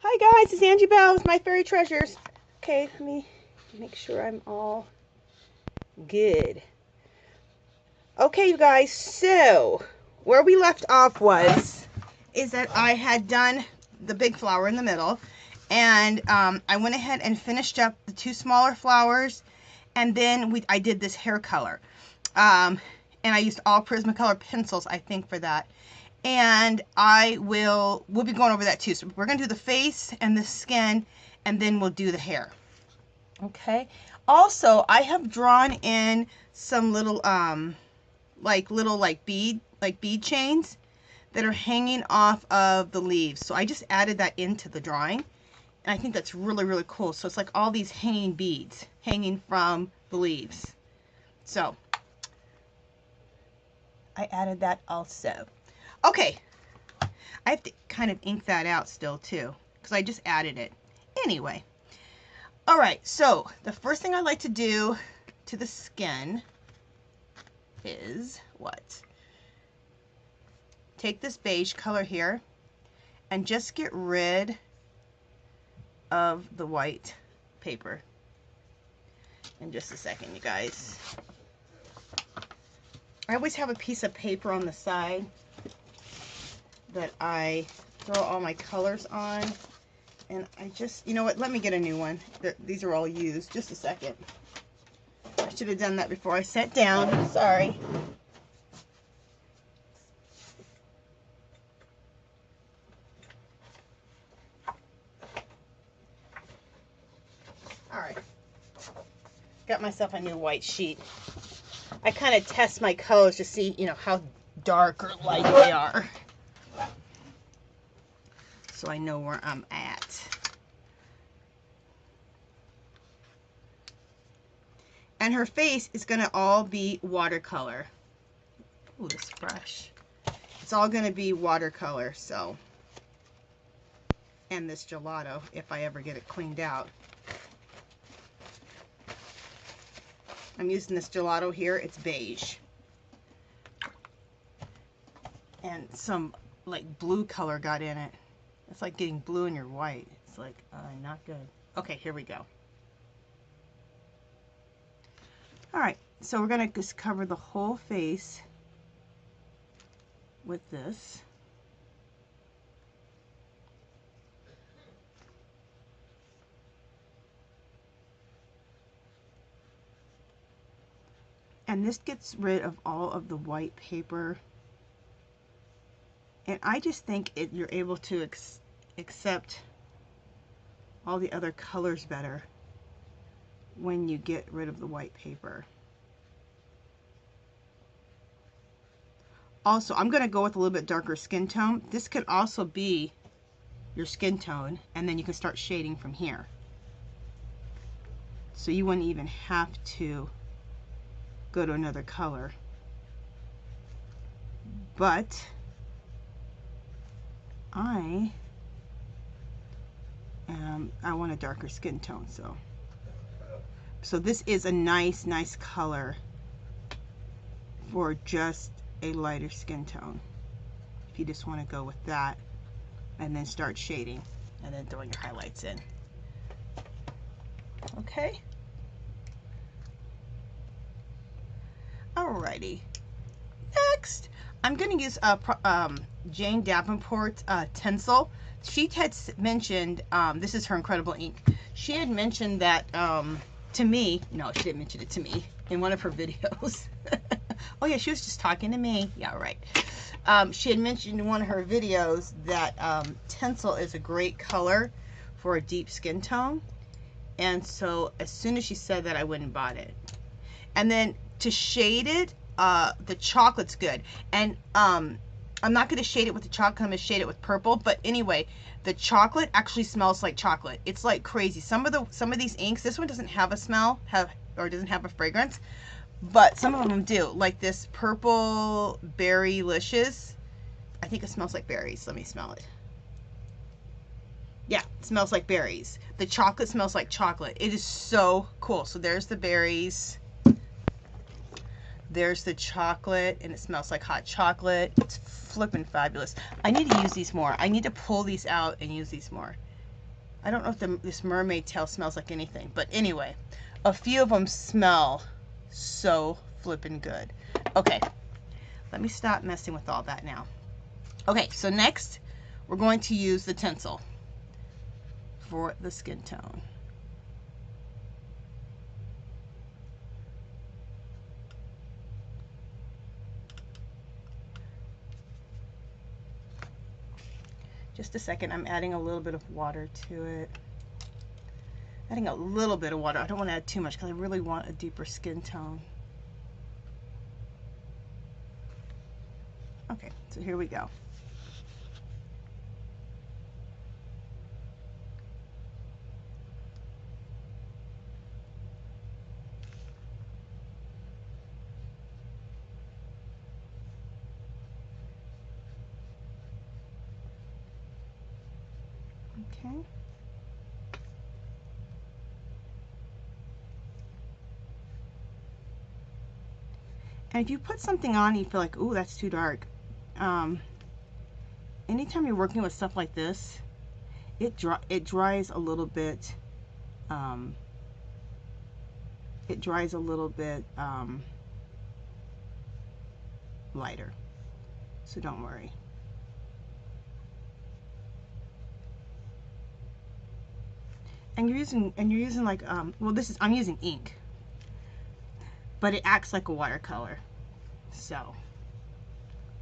Hi guys, it's Angie Bell with My Fairy Treasures. Okay, let me make sure I'm all good. Okay, you guys, so where we left off is that I had done the big flower in the middle, and I went ahead and finished up the two smaller flowers, and then I did this hair color. And I used all Prismacolor pencils, I think, for that. And we'll be going over that too. So we're gonna do the face and the skin, and then we'll do the hair. Okay. Also, I have drawn in some little bead chains that are hanging off of the leaves. So I just added that into the drawing, and I think that's really, really cool. So it's like all these hanging beads hanging from the leaves. So I added that also. Okay, I have to kind of ink that out still too, because I just added it. Anyway, all right, so the first thing I like to do to the skin is what? Take this beige color here and just get rid of the white paper. In just a second, you guys. I always have a piece of paper on the side that I throw all my colors on, and I just, you know what, let me get a new one. These are all used. Just a second. I should have done that before I sat down. Sorry. Alright. Got myself a new white sheet. I kind of test my colors to see, you know, how dark or light they are, so I know where I'm at. And her face is going to all be watercolor. Ooh, this brush. It's all going to be watercolor, so. And this gelato, if I ever get it cleaned out. I'm using this gelato here. It's beige. And some, like, blue color got in it. It's like getting blue in your white. It's like, not good. Okay, here we go. Alright, so we're going to just cover the whole face with this. And this gets rid of all of the white paper. And I just think you're able to accept all the other colors better when you get rid of the white paper. Also, I'm going to go with a little bit darker skin tone. This could also be your skin tone, and then you can start shading from here. So you wouldn't even have to go to another color. But I want a darker skin tone, so this is a nice color for just a lighter skin tone. If you just want to go with that and then start shading and then throwing your highlights in. Okay. Alrighty. Next, I'm going to use Jane Davenport's Tinsel. She had mentioned, this is her incredible ink. She had mentioned that to me, no, she didn't mention it to me, in one of her videos. Oh yeah, she was just talking to me. Yeah, right. She had mentioned in one of her videos that Tinsel is a great color for a deep skin tone. And so as soon as she said that, I went and bought it. And then to shade it, the chocolate's good. And I'm not going to shade it with the chocolate. I'm going to shade it with purple. But anyway, the chocolate actually smells like chocolate. It's like crazy. Some of these inks, this one doesn't have a smell, or doesn't have a fragrance, but some of them do. Like this purple Berrylicious. I think it smells like berries. Let me smell it. Yeah, it smells like berries. The chocolate smells like chocolate. It is so cool. So there's the berries. There's the chocolate, and it smells like hot chocolate. It's flippin' fabulous. I need to use these more. I need to pull these out and use these more. I don't know if this mermaid tail smells like anything, but anyway, a few of them smell so flippin' good. Okay, let me stop messing with all that now. Okay, so next we're going to use the tinsel for the skin tone. Just a second, I'm adding a little bit of water to it. Adding a little bit of water. I don't want to add too much because I really want a deeper skin tone. Okay, so here we go. Okay. And if you put something on and you feel like, ooh, that's too dark, anytime you're working with stuff like this, it dries a little bit. It dries a little bit lighter, so don't worry. And you're using like well, I'm using ink, but it acts like a watercolor. So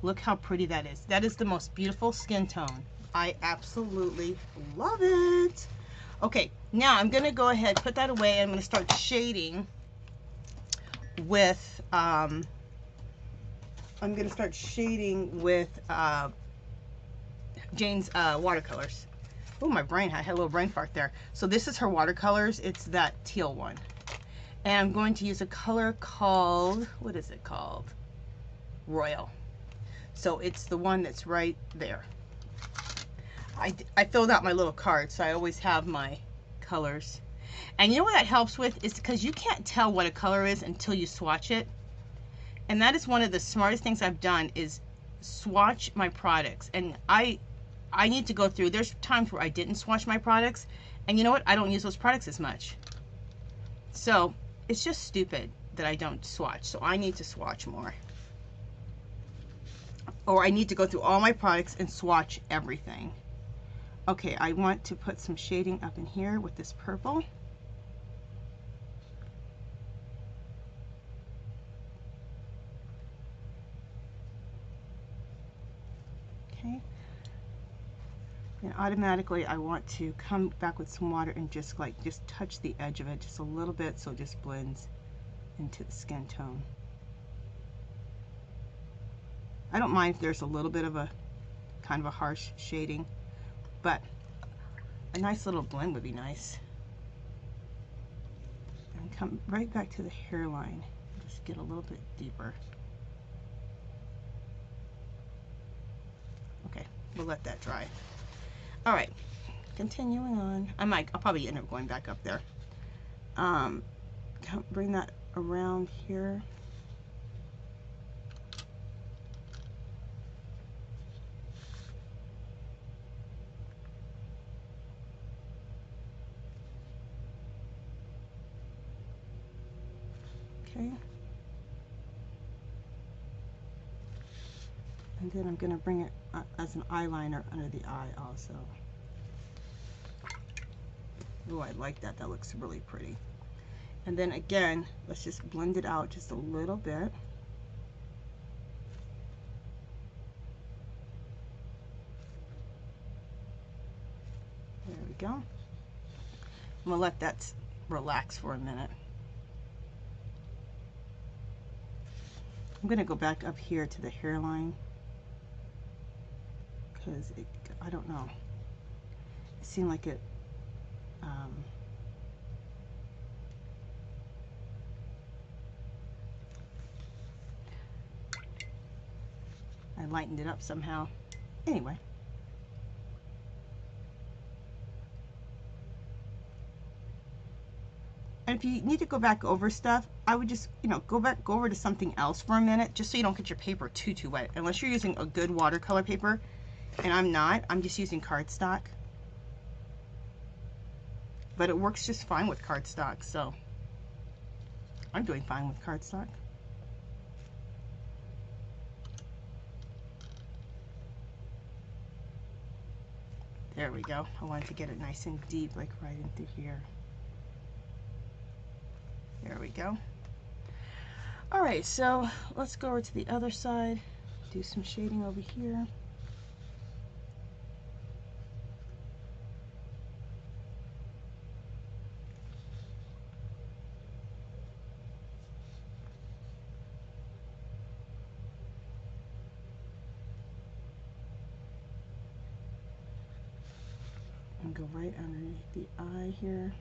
look how pretty that is. That is the most beautiful skin tone. I absolutely love it. Okay, now I'm gonna go ahead, put that away. I'm gonna start shading with Jane's watercolors. Oh, my brain, I had a little brain fart there. So this is her watercolors. It's that teal one. And I'm going to use a color called, what is it called? Royal. So it's the one that's right there. I filled out my little card, so I always have my colors. And you know what that helps with is because you can't tell what a color is until you swatch it. And that is one of the smartest things I've done is swatch my products. And I need to go through, there's times where I didn't swatch my products, and you know what? I don't use those products as much. So it's just stupid that I don't swatch. So I need to swatch more. Or I need to go through all my products and swatch everything. Okay, I want to put some shading up in here with this purple. Okay. And automatically I want to come back with some water and just touch the edge of it just a little bit so it just blends into the skin tone. I don't mind if there's a little bit of a kind of a harsh shading, but a nice little blend would be nice. And come right back to the hairline. Just get a little bit deeper. Okay, we'll let that dry. All right, continuing on. I'll probably end up going back up there. Bring that around here. Okay. And then I'm going to bring it as an eyeliner under the eye also. Oh, I like that. That looks really pretty. And then again, let's just blend it out just a little bit. There we go. I'm going to let that relax for a minute. I'm going to go back up here to the hairline because I don't know. It seemed like it I lightened it up somehow. Anyway. And if you need to go back over stuff, I would just, go over to something else for a minute, just so you don't get your paper too wet. Unless you're using a good watercolor paper, and I'm not. I'm just using cardstock. but it works just fine with cardstock, so I'm doing fine with cardstock. There we go. I wanted to get it nice and deep, like right into here. There we go. All right, so let's go over to the other side, do some shading over here. And go right underneath the eye here.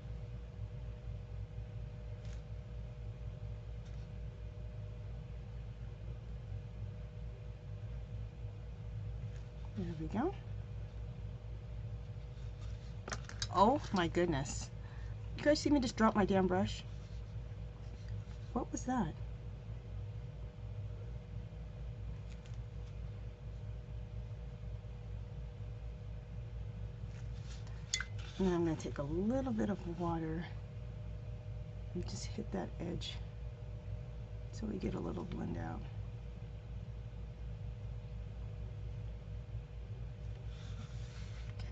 There we go. Oh my goodness. You guys see me just drop my damn brush? What was that? And I'm going to take a little bit of water and just hit that edge so we get a little blend out.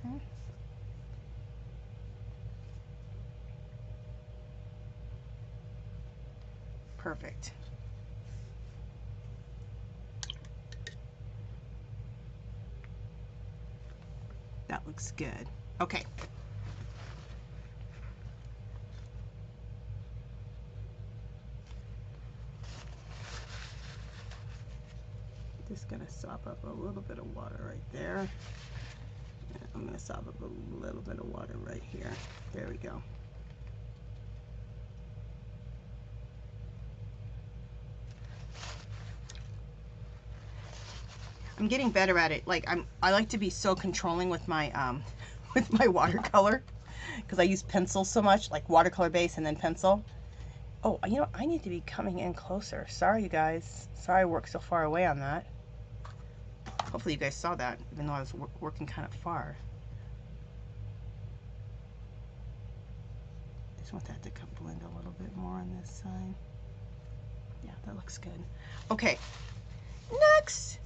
Okay. Perfect. That looks good. Okay. Just gonna sop up a little bit of water right there. And I'm gonna sop up a little bit of water right here. There we go. I'm getting better at it. Like I like to be so controlling with my watercolor because I use pencils so much, like watercolor base and then pencil. Oh, you know, I need to be coming in closer. Sorry, you guys. Sorry I worked so far away on that. Hopefully you guys saw that, even though I was working kind of far. Just want that to come blend a little bit more on this side. Yeah, that looks good. Okay, next,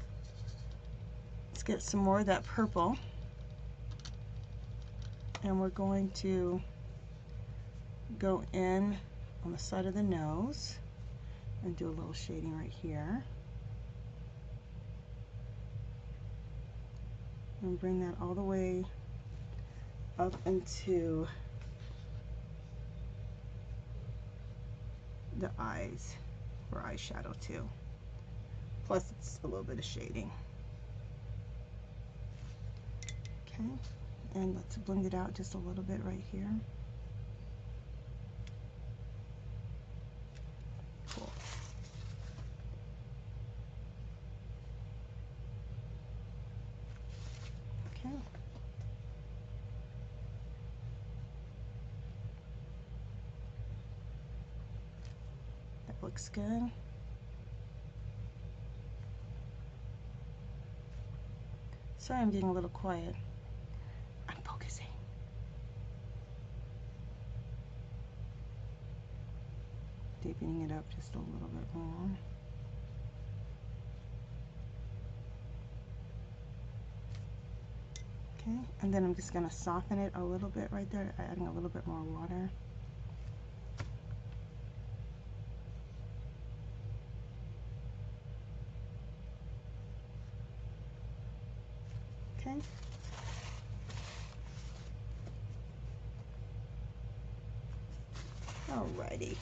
let's get some more of that purple. And we're going to go in on the side of the nose and do a little shading right here. And bring that all the way up into the eyes for eyeshadow too. Plus it's a little bit of shading. Okay, and let's blend it out just a little bit right here. Cool. Okay. That looks good. Sorry, I'm getting a little quiet. I'm focusing. Deepening it up just a little bit more. Okay, and then I'm just going to soften it a little bit right there, adding a little bit more water. Okay. Alrighty.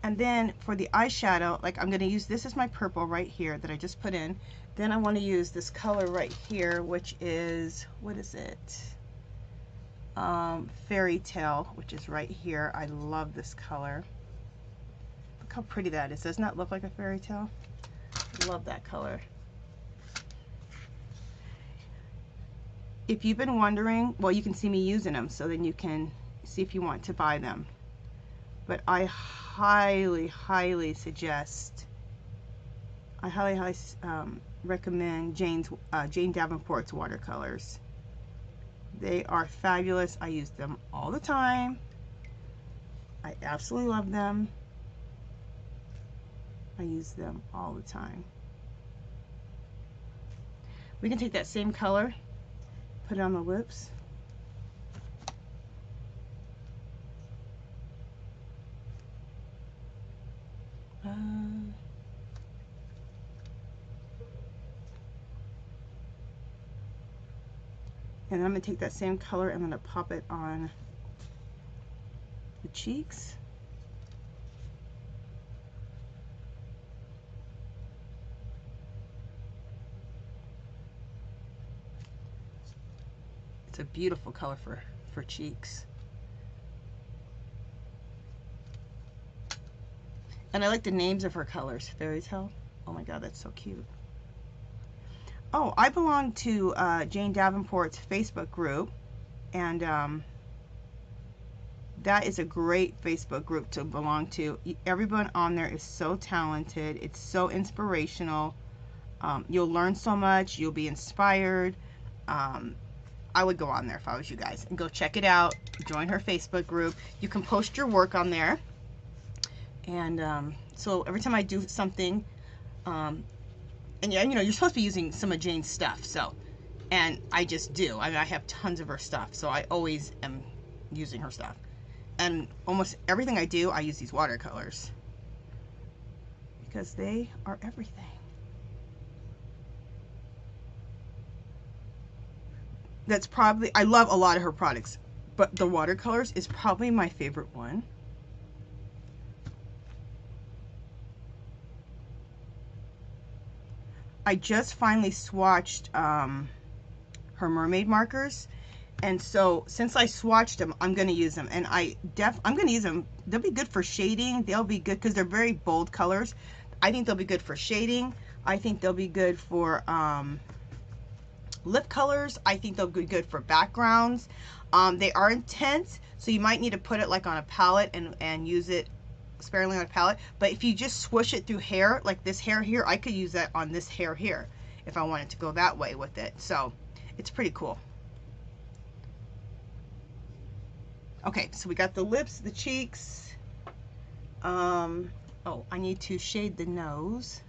And then for the eyeshadow, like I'm going to use, this is my purple right here that I just put in. Then I want to use this color right here, which is, what is it? Fairy Tale, which is right here. I love this color. Look how pretty that is. Doesn't that look like a fairy tale? Love that color. If you've been wondering, well, you can see me using them, so then you can see if you want to buy them. But I highly, highly suggest, I highly recommend Jane Davenport's watercolors. They are fabulous. I use them all the time. I absolutely love them. I use them all the time. We can take that same color, put it on the lips. And then I'm going to take that same color and I'm going to pop it on the cheeks. It's a beautiful color for cheeks. And I like the names of her colors. Fairy Tale. Oh my god, that's so cute. Oh, I belong to Jane Davenport's Facebook group, and that is a great Facebook group to belong to. Everyone on there is so talented. It's so inspirational. You'll learn so much. You'll be inspired. I would go on there if I was you guys and go check it out. Join her Facebook group. You can post your work on there. And so every time I do something, and yeah, you know, you're supposed to be using some of Jane's stuff, so, and I just do. I mean, I have tons of her stuff, so I always am using her stuff. And almost everything I do, I use these watercolors because they are everything. That's probably, I love a lot of her products, but the watercolors is probably my favorite one. I just finally swatched her mermaid markers, and so since I swatched them, I'm going to use them, and I'm going to use them. They'll be good for shading. They'll be good because they're very bold colors. I think they'll be good for shading. I think they'll be good for lip colors. I think they'll be good for backgrounds. They are intense, so you might need to put it like on a palette and use it sparingly on a palette, but if you just swoosh it through hair, like this hair here, I could use that on this hair here if I wanted to go that way with it. So it's pretty cool. Okay, so we got the lips, the cheeks. Oh, I need to shade the nose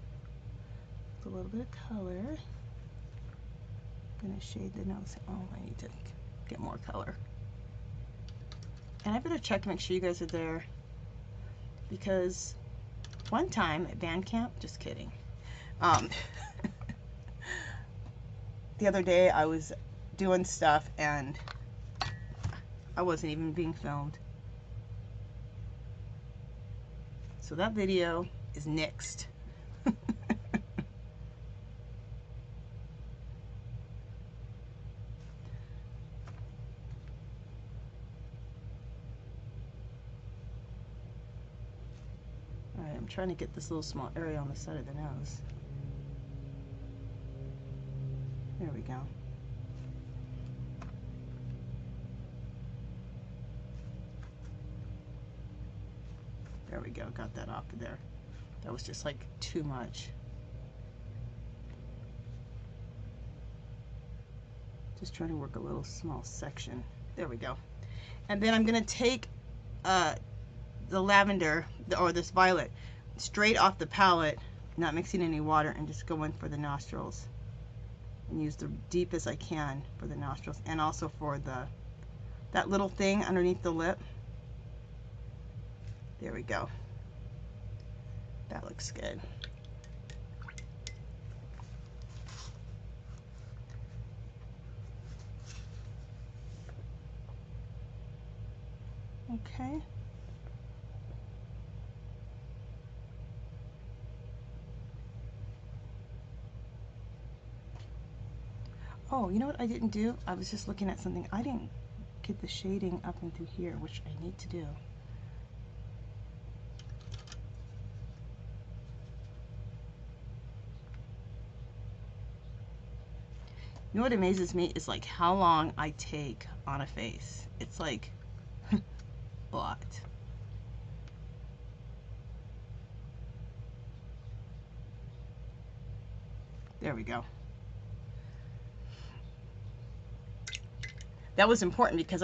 with a little bit of color. I'm gonna shade the nose. Oh, I need to get more color. And I better check to make sure you guys are there, because one time at band camp, just kidding, the other day I was doing stuff and I wasn't even being filmed. So that video is nixed. Alright, I'm trying to get this little small area on the side of the nose. There we go. There we go, got that off of there. That was just like too much. Just trying to work a little small section. There we go. And then I'm gonna take the lavender, or this violet, straight off the palette, not mixing any water, and just go in for the nostrils. And use the deepest I can for the nostrils, and also for that little thing underneath the lip. There we go. That looks good. Okay. Oh, you know what I didn't do? I was just looking at something. I didn't get the shading up and through here, which I need to do. You know what amazes me is like how long I take on a face. It's like a lot. There we go. that was important because